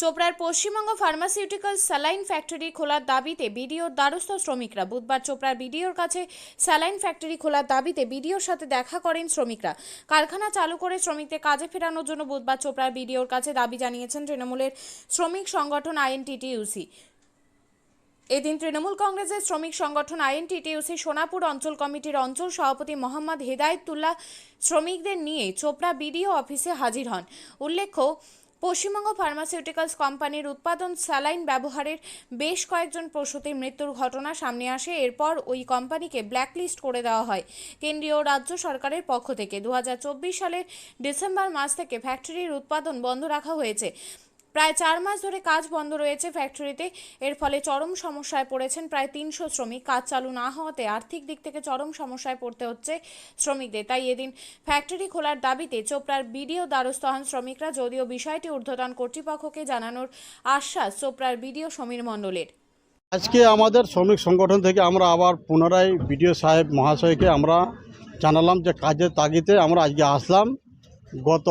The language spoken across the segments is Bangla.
চোপড়ার পশ্চিমবঙ্গ ফার্মাসিউটিক্যাল স্যালাইন ফ্যাক্টরি খোলার দাবিতে বিডিওর দ্বারস্থ শ্রমিকরা। বুধবার চোপড়ার বিডিওর কাছে স্যালাইন ফ্যাক্টরি খোলার দাবিতে বিডিওর সাথে দেখা করেন শ্রমিকরা। কারখানা চালু করে শ্রমিকদের কাজে ফেরানোর জন্য বুধবার চোপড়ার বিডিওর কাছে দাবি জানিয়েছেন তৃণমূলের শ্রমিক সংগঠন আইএনটিটিইউসি। এদিন তৃণমূল কংগ্রেসের শ্রমিক সংগঠন আইএনটিটিইউসি সোনাপুর অঞ্চল কমিটির অঞ্চল সভাপতি মোহাম্মদ হেদায়েতুল্লাহ শ্রমিকদের নিয়ে চোপড়া বিডিও অফিসে হাজির হন। উল্লেখ্য, পশ্চিমবঙ্গ ফার্মাসিউটিক্যালস কোম্পানির উৎপাদন স্যালাইন ব্যবহারের বেশ কয়েকজন প্রসূতির মৃত্যুর ঘটনা সামনে আসে। এরপর ওই কোম্পানিকে ব্ল্যাকলিস্ট করে দেওয়া হয় কেন্দ্রীয় ও রাজ্য সরকারের পক্ষ থেকে। 2024 সালের ডিসেম্বর মাস থেকে ফ্যাক্টরির উৎপাদন বন্ধ রাখা হয়েছে। প্রায় 4 মাস ধরে কাজ বন্ধ রয়েছে ফ্যাক্টরিতে। এর ফলে চরম সমস্যায় পড়েছেন প্রায় 300 শ্রমিক। কাজ চালু না হওয়াতে আর্থিক দিক থেকে চরম সমস্যায় পড়তে হচ্ছে শ্রমিকদের। তাই এদিন ফ্যাক্টরি খোলার দাবিতে চোপড়ার বিডিও দ্বারস্থ হন শ্রমিকরা। যদিও বিষয়টি ঊর্ধ্বতন কর্তৃপক্ষকে জানানোর আশ্বাস চোপড়ার বিডিও সমীর মণ্ডলের। আজকে আমাদের শ্রমিক সংগঠন থেকে আমরা আবার পুনরায় বিডিও সাহেব মহাশয়কে আমরা জানালাম যে কাজের তাগিদে আমরা আজকে আসলাম। গত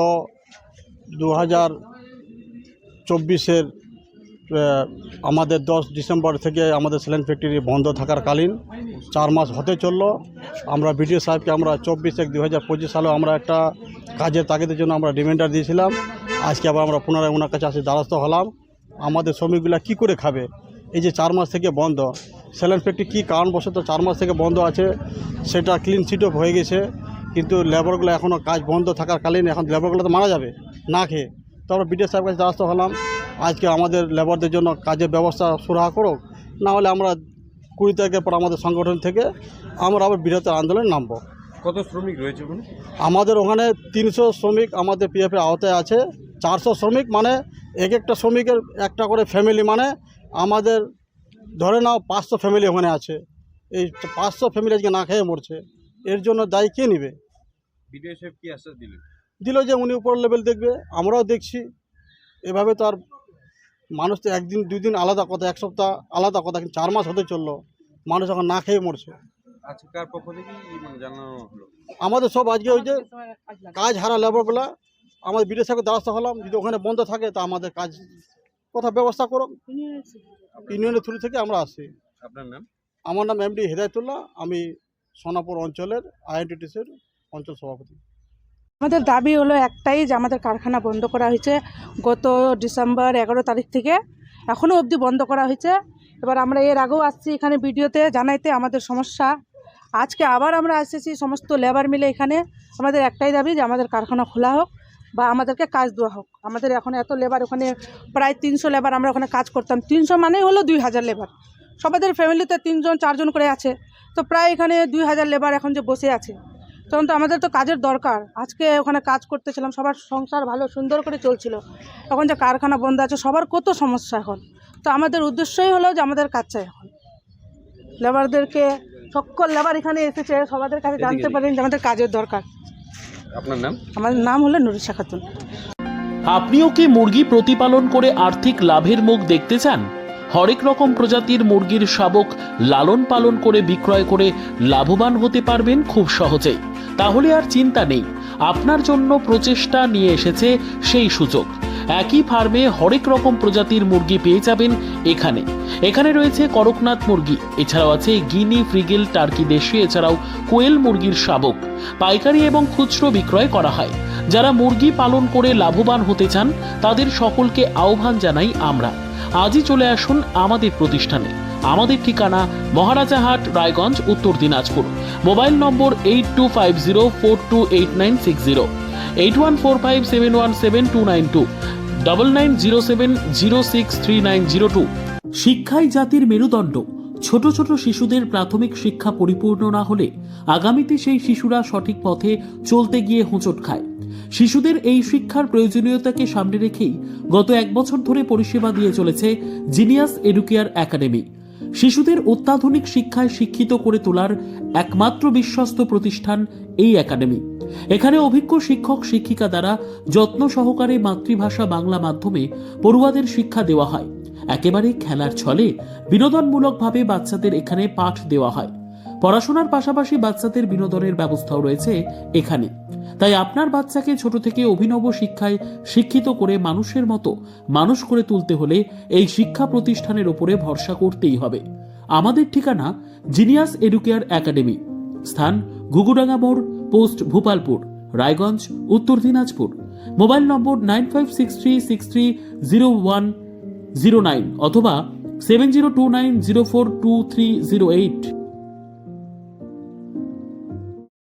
2024-এর আমাদের 10 ডিসেম্বর থেকে আমাদের স্যালাইন ফ্যাক্টরি বন্ধ থাকার কালীন 4 মাস হতে চললো। আমরা বিডিও সাহেবকে আমরা 24/1/2025 সালেও আমরা একটা কাজের তাগিদের জন্য আমরা রিমাইন্ডার দিয়েছিলাম। আজকে আবার আমরা পুনরায় ওনার কাছে আসে দ্বারস্থ হলাম। আমাদের শ্রমিকগুলা কি করে খাবে? এই যে 4 মাস থেকে বন্ধ স্যালাইন ফ্যাক্টরি, কী কারণবশত 4 মাস থেকে বন্ধ আছে সেটা ক্লিন চিট অফ হয়ে গেছে, কিন্তু লেবারগুলো এখনও কাজ বন্ধ থাকার কালীন এখন লেবারগুলো তো মারা যাবে না খেয়ে। তো আমরা বিডিও সাহেবের কাছে দ্বারস্থ হলাম, আজকে আমাদের লেবারদের জন্য কাজের ব্যবস্থা সুরাহা করুক, না হলে আমরা 20 তারিখের পর আমাদের সংগঠন থেকে আমরা আবার বৃহত্তর আন্দোলনে নামবো। কত শ্রমিক রয়েছে ওখানে? আমাদের ওখানে 300 শ্রমিক আমাদের পিএফের আওতায় আছে। 400 শ্রমিক মানে এক একটা শ্রমিকের একটা করে ফ্যামিলি, মানে আমাদের ধরে নাও 500 ফ্যামিলি ওখানে আছে। এই 500 ফ্যামিলি আজকে না খেয়ে মরছে। এর জন্য দায়ী কে নেবে? বিডিও সাহেব কি আশ্বাস দিলেন? দিল যে উনি উপর লেভেল দেখবে, আমরাও দেখছি। এভাবে তো আর মানুষ তো একদিন 2 দিন আলাদা কথা, এক সপ্তাহ আলাদা কথা, কিন্তু 4 মাস হতে চললো, মানুষ এখন না খেয়ে মরছে। আচ্ছা, কার পক্ষ থেকে জানানো হলো? আমাদের সব আজকে ওই যে কাজ হারা লেবারগুলা আমাদের বিদেশ থেকে দ্বারস্থ হলাম, যদি ওখানে বন্ধ থাকে তা আমাদের কাজ কথা ব্যবস্থা করো। ইউনিয়নের থ্রু থেকে আমরা আসছি। আপনার নাম? আমার নাম এমডি হেদায়েতুল্লাহ, আমি সোনাপুর অঞ্চলের আইএনটিটিসির অঞ্চল সভাপতি। আমাদের দাবি হলো একটাই, যে আমাদের কারখানা বন্ধ করা হয়েছে গত ডিসেম্বর 11 তারিখ থেকে, এখনও অবধি বন্ধ করা হয়েছে। এবার আমরা এর আগেও আসছি এখানে ভিডিওতে জানাইতে আমাদের সমস্যা। আজকে আবার আমরা এসেছি সমস্ত লেবার মিলে এখানে। আমাদের একটাই দাবি যে আমাদের কারখানা খোলা হোক বা আমাদেরকে কাজ দেওয়া হোক। আমাদের এখন এত লেবার, ওখানে প্রায় 300 লেবার আমরা ওখানে কাজ করতাম। 300 মানেই হলো 2000 লেবার। সবাদের ফ্যামিলিতে 3 জন 4 জন করে আছে, তো প্রায় এখানে 2000 লেবার এখন যে বসে আছে, তখন তো আমাদের তো কাজের দরকার। আজকে ওখানে কাজ করতেছিলাম, সবার সংসার ভালো সুন্দর করে চলছিল। এখন যে কারখানা বন্ধ আছে, সবার কত সমস্যা এখন। তো আমাদের উদ্দেশ্যই হলো যে আমাদের কাজ চাই এখন। লেবারদেরকে, সকল লেবার এখানে এসেছে, সবাদের কাছে জানতে পারেন যে আমাদের কাজের দরকার। আপনার নাম? আমার নাম হলো নুরিশা খাতুন। আপনিও কি মুরগি প্রতিপালন করে আর্থিক লাভের মুখ দেখতে চান? হরেক রকম প্রজাতির মুরগির শাবক লালন পালন করে বিক্রয় করে লাভবান হতে পারবেন খুব সহজেই। তাহলে আর চিন্তা নেই, আপনার জন্য প্রচেষ্টা নিয়ে এসেছে সেই সুযোগ। একই ফার্মে হরেক রকম প্রজাতির মুরগি পেয়ে যাবেন এখানে। এখানে রয়েছে করকনাথ মুরগি, এছাড়াও আছে গিনি, ফ্রিগেল, টার্কি দেশি, এছাড়াও কোয়েল মুরগির শাবক। পাইকারি এবং খুচরো বিক্রয় করা হয়। যারা মুরগি পালন করে লাভবান হতে চান তাদের সকলকে আহ্বান জানাই আমরা। আজই চলে আসুন আমাদের প্রতিষ্ঠানে। আমাদের ঠিকানা মহারাজাহাট, রায়গঞ্জ, উত্তর দিনাজপুর। মোবাইল নম্বর 8250428960, 8145717292, 9907063902। শিক্ষাই জাতির মেরুদণ্ড। ছোট ছোট শিশুদের প্রাথমিক শিক্ষা পরিপূর্ণ না হলে আগামীতে সেই শিশুরা সঠিক পথে চলতে গিয়ে হোঁচট খায়। শিশুদের এই শিক্ষার প্রয়োজনীয়তাকে সামনে রেখেই গত 1 বছর ধরে পরিষেবা দিয়ে চলেছে জিনিয়াস এডুকেয়ার একাডেমি। শিশুদের অত্যাধুনিক শিক্ষায় শিক্ষিত করে তোলার একমাত্র বিশ্বস্ত প্রতিষ্ঠান এই একাডেমি। এখানে অভিজ্ঞ শিক্ষক শিক্ষিকা দ্বারা যত্ন সহকারে মাতৃভাষা বাংলা মাধ্যমে পড়ুয়াদের শিক্ষা দেওয়া হয়। একেবারে খেলার ছলে বিনোদনমূলকভাবে বাচ্চাদের এখানে পাঠ দেওয়া হয়। পড়াশোনার পাশাপাশি বাচ্চাদের বিনোদনের ব্যবস্থাও রয়েছে এখানে। তাই আপনার বাচ্চাকে ছোট থেকে অভিনব শিক্ষায় শিক্ষিত করে মানুষের মতো মানুষ করে তুলতে হলে এই শিক্ষা প্রতিষ্ঠানের উপরে ভরসা করতেই হবে। আমাদের ঠিকানা জিনিয়াস এডুকেয়ার একাডেমি, স্থান ঘুঘুডাঙ্গা মোড়, পোস্ট ভূপালপুর, রায়গঞ্জ, উত্তর দিনাজপুর। মোবাইল নম্বর 9563630109 অথবা 7029042308।